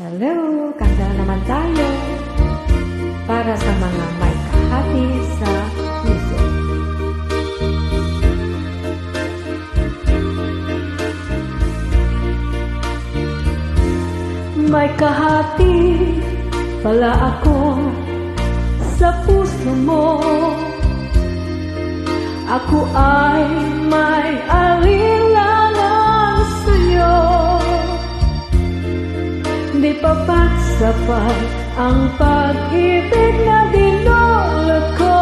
Hello, kanta na naman tayo para sa mga may kahati sa puso. May kahati pala ako sa puso mo. Ako ay may alinlangan sa'yo. Di pa ba't sapat ang pag-ibig na dinulot ko?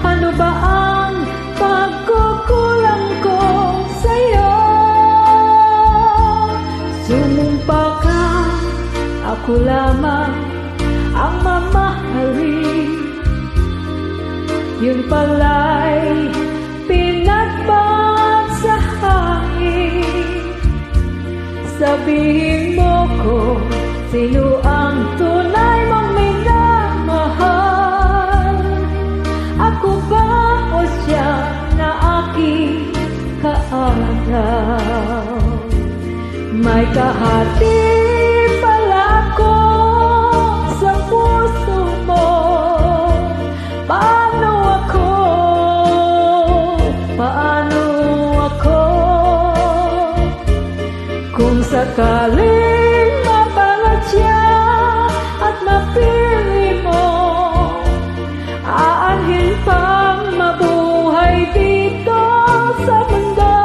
Ano ba ang pagkukulang ko sa'yo? Sumumpa ka, ako lamang ang mamahalin. Yun pala'y pinagba't sa hangin. Sabihin mo ko, sino ang tunay mong minamahal? Ako ba o siya na aking kaagaw? May kahati pala ako sa puso mo. Paano ako? Paano ako? Kung sakaling mapalat siya at mapili mo, aanhin pang mabuhay dito sa mundo.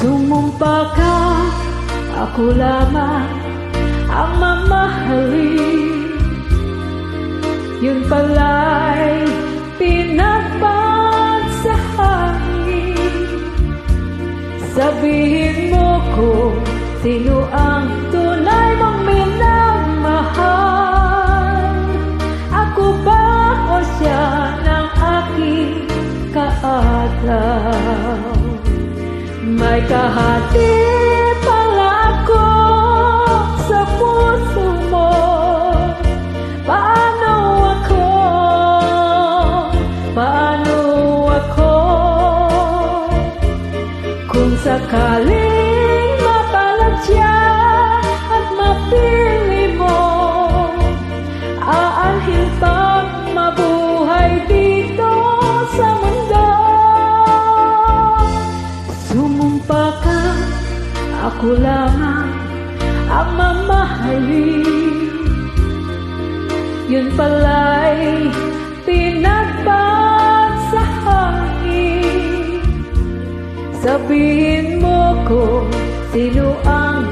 Sumumpa ka, ako lamang ang mamahalin. Yun pala'y pinagba't sa hangin. Sabihin mo ko, sino ang tunay mong minamahal? Ako ba o siya ng aking kaagaw? May kahati pala ako sa puso mo. Paano ako? Paano ako? Kung sakaling mapalat siya at mapili mo, aanhin pang mabuhay dito sa mundo. Sumumpa ka, ako lamang ang mamahalin. Yun pala'y pinagba't sa hangin. Sabihin mo ko, sino ang